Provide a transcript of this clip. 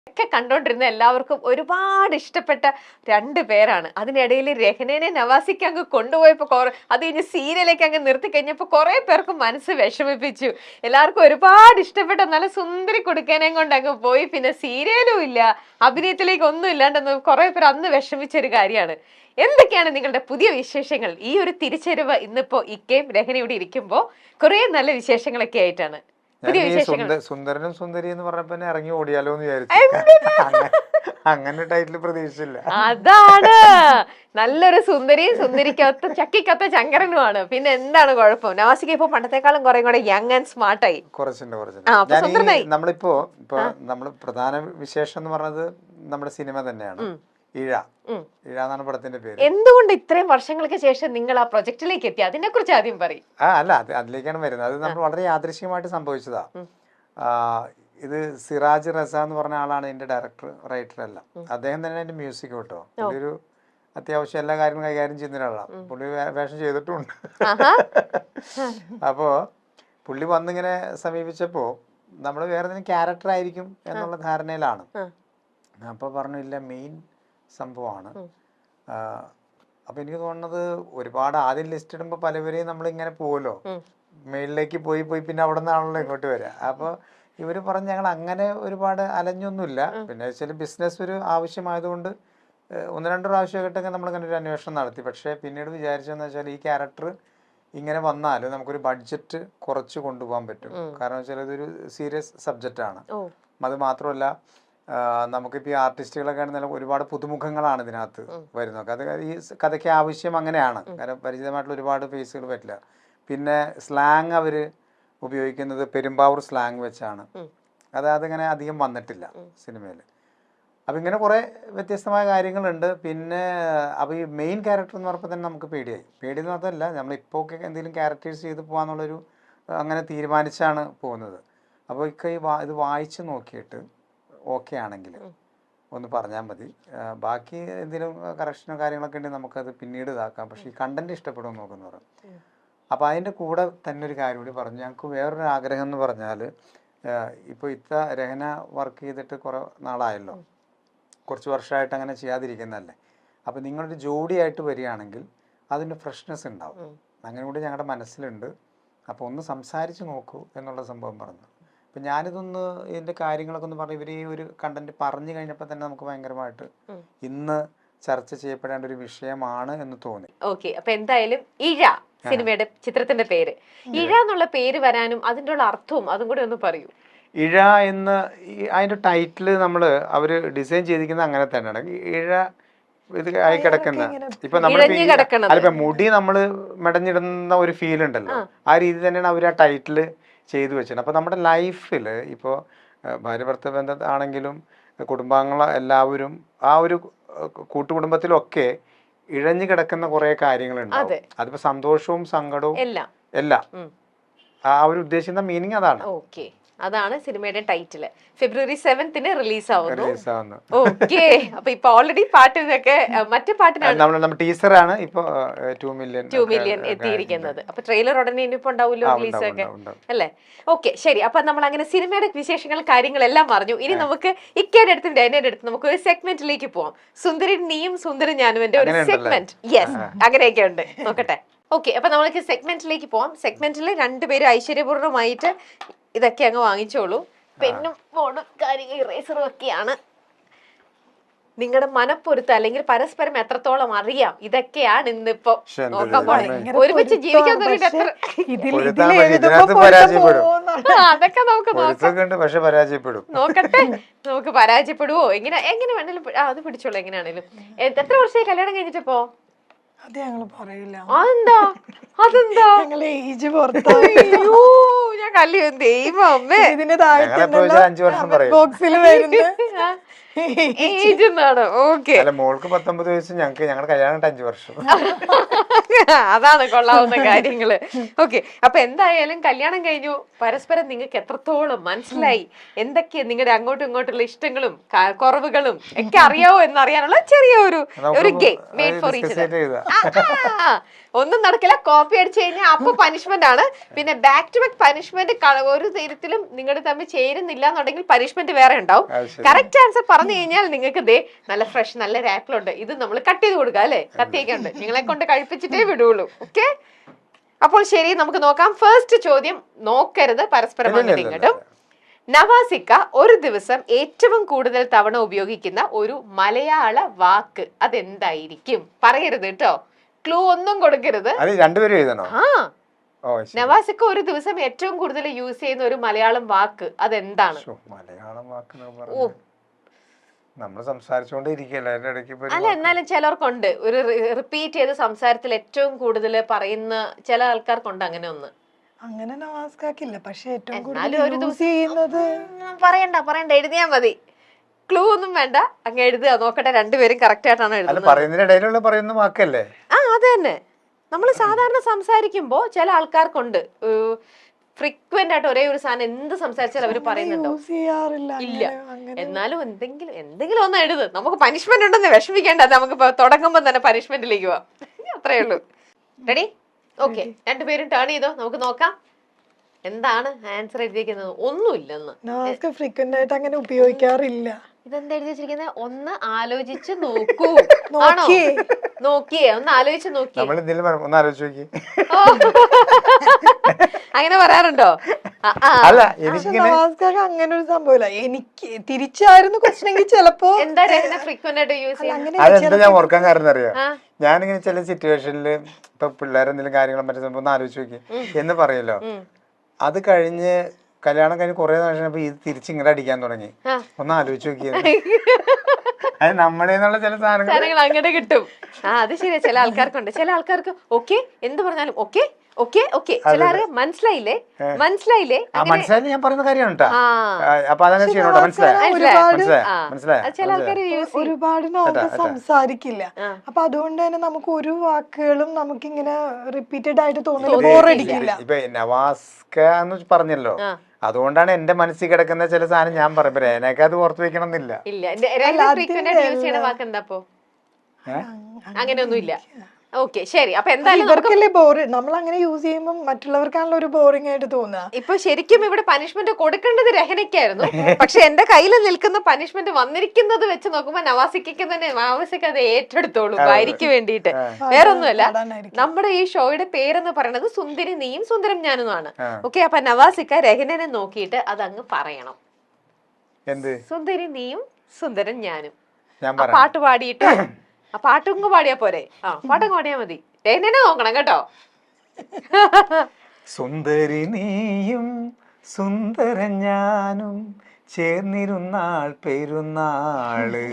ഒക്കെ കണ്ടോണ്ടിരുന്ന എല്ലാവർക്കും ഒരുപാട് ഇഷ്ടപ്പെട്ട രണ്ടു പേരാണ്. അതിനിടയിൽ രഹ്നേനെ നവാസിക്ക് അങ്ങ് കൊണ്ടുപോയപ്പോ അത് കഴിഞ്ഞ് സീരിയലേക്ക് അങ്ങ് നിർത്തി കഴിഞ്ഞപ്പോ കുറെ പേർക്ക് മനസ്സ് വിഷമിപ്പിച്ചു. എല്ലാവർക്കും ഒരുപാട് ഇഷ്ടപ്പെട്ട നല്ല സുന്ദരി കുടുക്കനെയും കൊണ്ട് അങ്ങ് പോയി. പിന്നെ സീരിയലും ഇല്ല, അഭിനയത്തിലേക്ക് ഒന്നും ഇല്ലാണ്ടെന്ന് കുറെ പേർ അന്ന് വിഷമിച്ചൊരു കാര്യമാണ്. എന്തൊക്കെയാണ് നിങ്ങളുടെ പുതിയ വിശേഷങ്ങൾ? ഈ ഒരു തിരിച്ചറിവ് ഇന്നിപ്പോ ഇക്കയും രഹ്നയോടെ ഇരിക്കുമ്പോ കുറെ നല്ല വിശേഷങ്ങളൊക്കെ ആയിട്ടാണ്. സുന്ദരനും സുന്ദരി എന്ന് പറഞ്ഞപ്പോ ഇറങ്ങി ഓടിയാലോ എന്ന് വിചാരിച്ചു. അങ്ങനെ ടൈറ്റിൽ പ്രതീക്ഷിച്ചില്ല. അതാണ്, നല്ലൊരു സുന്ദരിയും സുന്ദരിക്കൊത്ത ചക്കിക്കൊത്ത ചങ്കരനുമാണ്. പിന്നെ എന്താണ് കുഴപ്പം? നവാസിക്ക് ഇപ്പൊ പണ്ടത്തെക്കാളും കുറെ കൂടെ യങ് ആൻഡ് സ്മാർട്ടായി. നമ്മളിപ്പോ നമ്മള് പ്രധാന വിശേഷം എന്ന് പറഞ്ഞത് നമ്മുടെ സിനിമ തന്നെയാണ്. ഇഴ എന്നാണ് പടത്തിന്റെ പേര്. എന്തുകൊണ്ട് ഇത്രയും വർഷങ്ങൾക്ക് ശേഷം നിങ്ങൾ ആ പ്രൊജക്ടിലേക്ക് എത്തി? അതിനെ കുറിച്ച് ആദ്യം പറയും. അല്ല, അതിലേക്കാണ് വരുന്നത്. അത് നമ്മൾ വളരെ യാദൃശ്യമായിട്ട് സംഭവിച്ചതാ. ഇത് സിറാജ് റസ എന്ന് പറഞ്ഞ ആളാണ് ഇതിന്റെ ഡയറക്ടർ, റൈറ്റർ എല്ലാം. അദ്ദേഹം തന്നെ അതിന്റെ മ്യൂസിക് കേട്ടോ. പുള്ളി ഒരു അത്യാവശ്യം എല്ലാ കാര്യങ്ങളും കൈകാര്യം ചെയ്യുന്ന ഒരാളാണ്. പുള്ളി വേഷം ചെയ്തിട്ടുണ്ട്. അപ്പോ പുള്ളി വന്നിങ്ങനെ സമീപിച്ചപ്പോ നമ്മള് വേറെ എന്തെങ്കിലും ക്യാരക്ടർ ആയിരിക്കും എന്നുള്ള ധാരണയിലാണ്. അപ്പൊ പറഞ്ഞു ഇല്ല, മെയിൻ സംഭവമാണ്. അപ്പൊ എനിക്ക് തോന്നുന്നത് ഒരുപാട് ആദ്യം ലിസ്റ്റ് ഇടുമ്പോ പലവരെയും നമ്മളിങ്ങനെ പോവല്ലോ, മെയിലിലേക്ക് പോയി പിന്നെ അവിടെ നിന്നാണല്ലോ ഇങ്ങോട്ട് വരിക. അപ്പൊ ഇവര് പറഞ്ഞ് ഞങ്ങൾ അങ്ങനെ ഒരുപാട് അലഞ്ഞൊന്നുമില്ല. പിന്നെ വെച്ചാൽ ബിസിനസ് ഒരു ആവശ്യമായതുകൊണ്ട് ഒന്ന് രണ്ട് പ്രാവശ്യമൊക്കെ നമ്മളിങ്ങനെ ഒരു അന്വേഷണം നടത്തി. പക്ഷെ പിന്നീട് വിചാരിച്ചതെന്ന് വെച്ചാൽ ഈ ക്യാരക്ടർ ഇങ്ങനെ വന്നാൽ നമുക്കൊരു ബഡ്ജറ്റ് കുറച്ച് കൊണ്ടുപോകാൻ പറ്റും. കാരണം വെച്ചാൽ ഇതൊരു സീരിയസ് സബ്ജക്റ്റ് ആണ്. അത് മാത്രമല്ല, നമുക്കിപ്പോൾ ഈ ആർട്ടിസ്റ്റുകളൊക്കെ ആണെങ്കിലും ഒരുപാട് പുതുമുഖങ്ങളാണ് ഇതിനകത്ത് വരുന്നത്. അത് ഈ കഥയ്ക്ക് ആവശ്യം അങ്ങനെയാണ്. കാരണം പരിചിതമായിട്ടുള്ള ഒരുപാട് ഫേസുകൾ പറ്റില്ല. പിന്നെ സ്ലാങ് അവർ ഉപയോഗിക്കുന്നത് പെരുമ്പാവൂർ സ്ലാങ് വെച്ചാണ്. അതിങ്ങനെ അധികം വന്നിട്ടില്ല സിനിമയിൽ. അപ്പം ഇങ്ങനെ കുറേ വ്യത്യസ്തമായ കാര്യങ്ങളുണ്ട്. പിന്നെ അപ്പോൾ ഈ മെയിൻ ക്യാരക്ടർ എന്ന് പറഞ്ഞപ്പോൾ തന്നെ നമുക്ക് പേടിയായി. പേടിയെന്ന് മാത്രമല്ല, നമ്മളിപ്പോൾ ഒക്കെ എന്തെങ്കിലും ക്യാരക്ടേഴ്സ് ചെയ്ത് പോകാന്നുള്ളൊരു അങ്ങനെ തീരുമാനിച്ചാണ് പോകുന്നത്. അപ്പോൾ ഇത് വായിച്ച് നോക്കിയിട്ട് ഓക്കെ ആണെങ്കിൽ ഒന്ന് പറഞ്ഞാൽ മതി. ബാക്കി എന്തെങ്കിലും കറക്ഷനോ കാര്യങ്ങളൊക്കെ ഉണ്ടെങ്കിൽ നമുക്കത് പിന്നീട് ഇതാക്കാം. പക്ഷേ ഈ കണ്ടന്റ് ഇഷ്ടപ്പെടുമെന്ന് നോക്കുന്നു പറഞ്ഞു. അപ്പോൾ അതിൻ്റെ കൂടെ തന്നെ ഒരു കാര്യം കൂടി പറഞ്ഞു. ഞങ്ങൾക്ക് വേറൊരു ആഗ്രഹം എന്ന് പറഞ്ഞാൽ, ഇപ്പോൾ രഹ്ന വർക്ക് ചെയ്തിട്ട് കുറേ നാളായല്ലോ, കുറച്ച് വർഷമായിട്ട് അങ്ങനെ ചെയ്യാതിരിക്കുന്നതല്ലേ. അപ്പോൾ നിങ്ങളൊരു ജോഡിയായിട്ട് വരികയാണെങ്കിൽ അതിൻ്റെ ഫ്രഷ്നെസ് ഉണ്ടാവും. അങ്ങനെ കൂടി ഞങ്ങളുടെ മനസ്സിലുണ്ട്. അപ്പോൾ ഒന്ന് സംസാരിച്ച് നോക്കൂ എന്നുള്ള സംഭവം പറഞ്ഞു. അപ്പം ഞാനിതൊന്ന് ഇതിൻ്റെ കാര്യങ്ങളൊക്കെ ഒന്ന് പറഞ്ഞ് ഇവർ ഈ ഒരു കണ്ടന്റ് പറഞ്ഞു കഴിഞ്ഞപ്പോൾ തന്നെ നമുക്ക് ഭയങ്കരമായിട്ട് ഇന്ന് ചർച്ച ചെയ്യപ്പെടേണ്ട ഒരു വിഷയമാണ് എന്ന് തോന്നി. ഓക്കെ, അപ്പൊ എന്തായാലും ഇഴ സിനിമയുടെ ചിത്രത്തിന്റെ പേര്, ഇഴ എന്നുള്ള പേര് വരാനും അതിൻ്റെ ഉള്ള അർത്ഥവും അതും കൂടി ഒന്ന് പറയൂ. ഇഴ എന്ന് അതിന്റെ ടൈറ്റില് അവർ ഡിസൈൻ ചെയ്തിരിക്കുന്നത് അങ്ങനെ തന്നെയാണ്. ഇഴ ഇത് ആയി കിടക്കുന്ന, ഇപ്പൊ നമ്മളിപ്പോ മുടി നമ്മള് മെടഞ്ഞിടുന്ന ഒരു ഫീൽ ഉണ്ടല്ലോ, ആ രീതി തന്നെയാണ് അവർ ആ ടൈറ്റില് ചെയ്തു വെച്ചത്. അപ്പൊ നമ്മുടെ ലൈഫിൽ ഇപ്പോൾ ഭാര്യ ഭർത്തൃ ബന്ധമാണെങ്കിലും കുടുംബാംഗങ്ങൾ എല്ലാവരും ആ ഒരു കൂട്ടുകുടുംബത്തിലൊക്കെ ഇഴഞ്ഞു കിടക്കുന്ന കുറെ കാര്യങ്ങളുണ്ടാവും. അതിപ്പോ സന്തോഷവും സങ്കടവും എല്ലാം അവർ ഉദ്ദേശിക്കുന്ന മീനിങ് അതാണ്. ഓക്കെ, അതാണ് സിനിമയുടെ ടൈറ്റിൽ. ഫെബ്രുവരി 7th റിലീസ് ആവുന്നു. ഓക്കെ, അപ്പൊ ഇപ്പൊ ഓൾറെഡി പാട്ടിനൊക്കെ മറ്റു പാട്ടിനാണ് ടീസറാണ് ഇപ്പൊ 2 മില്യൺ എത്തിയിരിക്കുന്നത്. അപ്പൊ ട്രെയിലർ ഉടനെ ഇനിയിപ്പോ ഉണ്ടാവുമല്ലോ, റിലീസ് ഒക്കെ അല്ലേ? ഓക്കെ, ശരി. അപ്പൊ നമ്മൾ അങ്ങനെ സിനിമയുടെ വിശേഷങ്ങൾ കാര്യങ്ങളെല്ലാം പറഞ്ഞു. ഇനി നമുക്ക് ഇക്കയുടെ അടുത്തും ഡൈനയുടെ അടുത്തും നമുക്ക് ഒരു സെഗ്മെന്റിലേക്ക് പോവാം. സുന്ദരി നീയും സുന്ദരി ഞാനും എന്റെ ഒരു സെഗ്മെന്റ്. യെസ്, അങ്ങനെയൊക്കെ ഉണ്ട്. നോക്കട്ടെ. ഓക്കെ, അപ്പൊ നമ്മൾക്ക് സെഗ്മെന്റിലേക്ക് പോവാം. സെഗ്മെന്റിൽ രണ്ടുപേരും ഐശ്വര്യപൂർണ്ണമായിട്ട് ഇതൊക്കെ അങ്ങ് വാങ്ങിച്ചോളൂ. പെന്നും ബോർഡും കാര്യങ്ങൾ ഇറേസറും ഒക്കെയാണ്. നിങ്ങളുടെ മനപ്പൊരുത്തം അല്ലെങ്കിൽ പരസ്പരം എത്രത്തോളം അറിയാം, ഇതൊക്കെയാണ് ഇന്നിപ്പോ നോക്കാൻ പോണേ. ഒരുമിച്ച് ജീവിക്കാൻ അതൊക്കെ നമുക്ക് നോക്കട്ടെ. നമുക്ക് പരാജയപ്പെടുവോ എങ്ങനെ വേണേലും അത് പിടിച്ചോളൂ. എങ്ങനെയാണേലും എത്ര വർഷമായി കല്യാണം കഴിഞ്ഞിട്ടിപ്പോ? അത് ഞങ്ങള് പറയില്ല. അതെന്താ ഏജ് ഞാൻ കല്ല് ദൈവമേ ഇതിന്റെ താഴെ ബോക്സിൽ വരുന്ന ഏജ് എന്നാണ്. ഓക്കെ, മോൾക്ക് 19 വയസ്സ്, ഞങ്ങളുടെ കല്യാണം 5 വർഷം. അതാണ് കൊള്ളാവുന്ന കാര്യങ്ങള്. ഓക്കെ, അപ്പൊ എന്തായാലും കല്യാണം കഴിഞ്ഞു, പരസ്പരം നിങ്ങൾക്ക് എത്രത്തോളം മനസ്സിലായി, എന്തൊക്കെയാ നിങ്ങളുടെ അങ്ങോട്ടും ഇങ്ങോട്ടുള്ള ഇഷ്ടങ്ങളും കുറവുകളും ഒക്കെ അറിയാവോ എന്നറിയാനുള്ള ചെറിയ ഒരു game made for each other. ഒന്നും നടക്കില്ല, കോപ്പി അടിച്ചു കഴിഞ്ഞാൽ അപ്പൊ പനിഷ്മെന്റ് ആണ്. പിന്നെ ബാക്ക് ടു ബാക്ക് പനിഷ്മെന്റ് ഒരു തരത്തിലും നിങ്ങളുടെ തമ്മിൽ ചേരുന്നില്ല എന്നുണ്ടെങ്കിൽ പനിഷ്മെന്റ് വേറെ ഉണ്ടാവും. കറക്റ്റ് കറക്റ്റ് ആൻസർ പറഞ്ഞു കഴിഞ്ഞാൽ നിങ്ങൾക്ക് ദേ നല്ല ഫ്രഷ് നല്ല രാപ്പിളുണ്ട്, ഇത് നമ്മൾ കട്ട് ചെയ്ത് കൊടുക്കുക അല്ലെ, കത്തിയൊക്കെ ഉണ്ട്, നിങ്ങളെ കൊണ്ട് കഴിപ്പിച്ചിട്ടേ വിടുള്ളൂ. ഓക്കെ, അപ്പോൾ ശരി, നമുക്ക് നോക്കാം. ഫസ്റ്റ് ചോദ്യം നോക്കരുത്, പരസ്പരം അങ്ങോട്ടും ഇങ്ങോട്ടും. നവാസിക്ക ഒരു ദിവസം ഏറ്റവും കൂടുതൽ തവണ ഉപയോഗിക്കുന്ന ഒരു മലയാള വാക്ക് അതെന്തായിരിക്കും? പറയരുത് കേട്ടോ, ക്ലൂ ഒന്നും കൊടുക്കരുത്. രണ്ടുപേരും എഴുതണോ? ആ, നവാസിക്ക ഒരു ദിവസം ഏറ്റവും കൂടുതൽ യൂസ് ചെയ്യുന്ന ഒരു മലയാളം വാക്ക് അതെന്താണ്? മലയാളം വാക്ക് നമ്മൾ സംസാരിച്ചോണ്ടിരിക്കല്ലേ ഇടയ്ക്ക്. അല്ല, എന്നാലും ചിലർക്കുണ്ട് ഒരു റിപ്പീറ്റ് ചെയ്ത് സംസാരത്തിൽ ഏറ്റവും കൂടുതൽ പറയുന്ന ചില ആൾക്കാർക്കുണ്ട് അങ്ങനെ ഒന്ന്. അങ്ങനെ നവാസ്കാക്കില്ല, പക്ഷെ ഏറ്റവും എന്നാലും ഒരു കൂടുതൽ ദിവസം ചെയ്യുന്നത് പറയണ്ട എഴുതിയാ മതി, ക്ലൂ ഒന്നും വേണ്ട, അങ്ങ് എഴുതുക. നോക്കട്ടെ രണ്ടുപേരും കറക്റ്റ് ആയിട്ടാണ് എഴുതുന്നത്. പറയുന്നതിനിടയിലുള്ള പറയുന്ന വാക്കല്ലേ? ആ, അത് തന്നെ. നമ്മൾ സാധാരണ സംസാരിക്കുമ്പോ ചില ആൾക്കാർക്കുണ്ട് ഫ്രീക്വന്റ് ആയിട്ട് ഒരേ ഒരു സാധനം എന്ത് സംസാരിച്ചാലും അവര് പറയുന്നുണ്ടോ? യൂസ് ചെയ്യാറില്ല. ഇല്ല. എന്നാലും എന്തെങ്കിലും ഒന്ന് എഴുത്. നമുക്ക് പനിഷ്മെന്റ് ഉണ്ടെന്ന് വിഷമിക്കേണ്ട, നമുക്ക് തുടങ്ങുമ്പോ തന്നെ പനിഷ്മെന്റിലേക്ക് പോവാം. അത്രേ ഉള്ളൂ. റെഡി? ഓക്കെ, രണ്ടുപേരും ടേൺ ചെയ്തോ, നമുക്ക് നോക്കാം എന്താണ് ആൻസർ എഴുതിയിരിക്കുന്നത്. ഒന്നുമില്ലെന്ന്. ഫ്രീക്വന്റ് ആയിട്ട് അങ്ങനെ ഉപയോഗിക്കാറില്ല. ഇതെന്താ എഴുതി വെച്ചിരിക്കുന്നത്? ഒന്ന് ആലോചിച്ച് നോക്കൂ. ആണോ? നോക്കിയേ, ഒന്ന് ആലോചിച്ച് നോക്കി. അങ്ങനെ പറയാറുണ്ടോ? അങ്ങനെ ഒരു സംഭവമില്ല. എനിക്ക് തിരിച്ചായിരുന്നു ക്വസ്റ്റനെങ്കിൽ ചിലപ്പോ എന്താ ഫ്രീക്വന്റ് ആയിട്ട് യൂസ് ചെയ്യാൻ? അതെന്താ ഞാൻ ഓർക്കാൻ കാരണം അറിയാം, ഞാനിങ്ങനെ ചില സിറ്റുവേഷനില് ഇപ്പൊ പിള്ളേരെന്തെങ്കിലും കാര്യങ്ങളും മറ്റേ സംഭവം ഒന്ന് ആലോചിച്ച് നോക്കി എന്ന് പറയല്ലോ, അത് കഴിഞ്ഞ് കല്യാണം കഴിഞ്ഞ് കുറെ നാൾ ഇത് തിരിച്ചിങ്ങടെ അടിക്കാൻ തുടങ്ങി. ഒന്ന് ആലോചിച്ച് നോക്കിയത്. അത് നമ്മുടെ ചില സാധനങ്ങൾ അങ്ങനെ കിട്ടും. ആ, അത് ശരിയാ. ചില ആൾക്കാർക്കുണ്ട്, ചില ആൾക്കാർക്ക് ഓക്കെ എന്ത് പറഞ്ഞാലും ഓക്കെ ഓക്കെ ഓക്കെ. ചില മനസ്സിലായില്ലേ മനസ്സിലായില്ലേ മനസ്സിലായി ഞാൻ പറയുന്ന കാര്യമാണ് കേട്ടോ. അപ്പൊ അതങ്ങനെ ചെയ്യണോട്ടോ. ചില ആൾക്കാർ ഒരുപാട് സംസാരിക്കില്ല. അപ്പൊ അതുകൊണ്ട് തന്നെ നമുക്ക് ഒരു വാക്കുകളും നമുക്ക് ഇങ്ങനെ റിപ്പീറ്റഡ് ആയിട്ട് തോന്നില്ല, ബോറടിക്കില്ല. ഇപ്പൊ നവാസ്ക എന്ന് പറഞ്ഞല്ലോ, അതുകൊണ്ടാണ് എന്റെ മനസ്സിൽ കിടക്കുന്ന ചില സാധനം ഞാൻ പറയുമ്പോ എനിക്ക് അത് ഓർത്ത് വെക്കണം എന്നില്ല. അങ്ങനെയൊന്നും ഇല്ല. ഓക്കെ, ശരി. അപ്പൊ എന്തായാലും നമ്മൾ അങ്ങനെ യൂസ് ചെയ്യുമ്പോൾ മറ്റുള്ളവർക്കാണല്ലോ ഒരു ബോറിംഗ് ആയിട്ട് തോന്നുക. ഇപ്പൊ ശരിക്കും ഇവിടെ പനിഷ്മെന്റ് കൊടുക്കേണ്ടത് രഹനയ്ക്കായിരുന്നു. പക്ഷെ എന്റെ കയ്യിൽ നിൽക്കുന്ന പനിഷ്മെന്റ് വന്നിരിക്കുന്നത് വെച്ച് നോക്കുമ്പോ നവാസിക്ക് തന്നെ നവാസിക്ക് അത് ഏറ്റെടുത്തോളൂ ഭാര്യയ്ക്ക് വേണ്ടിയിട്ട്. വേറൊന്നുമല്ല, നമ്മുടെ ഈ ഷോയുടെ പേരെന്ന് പറയുന്നത് സുന്ദരി നീയും സുന്ദരം ഞാനുമാണ്. ഓക്കെ, അപ്പൊ നവാസിക്ക രഹനനെ നോക്കിയിട്ട് അതങ്ങ് പറയണം. സുന്ദരി നീയും സുന്ദരൻ ഞാനും. പാട്ട് പാടിയിട്ട് ആ പാട്ടങ്ങ് പാടിയാ പോരെ? ആ, പാട്ടങ്ങ് പാടിയാ മതി. എന്നെ നോക്കണം കേട്ടോ. സുന്ദരി നീയും സുന്ദരൻ ഞാനും ചേർന്നിരുന്നാൾ പെരുന്നാള്.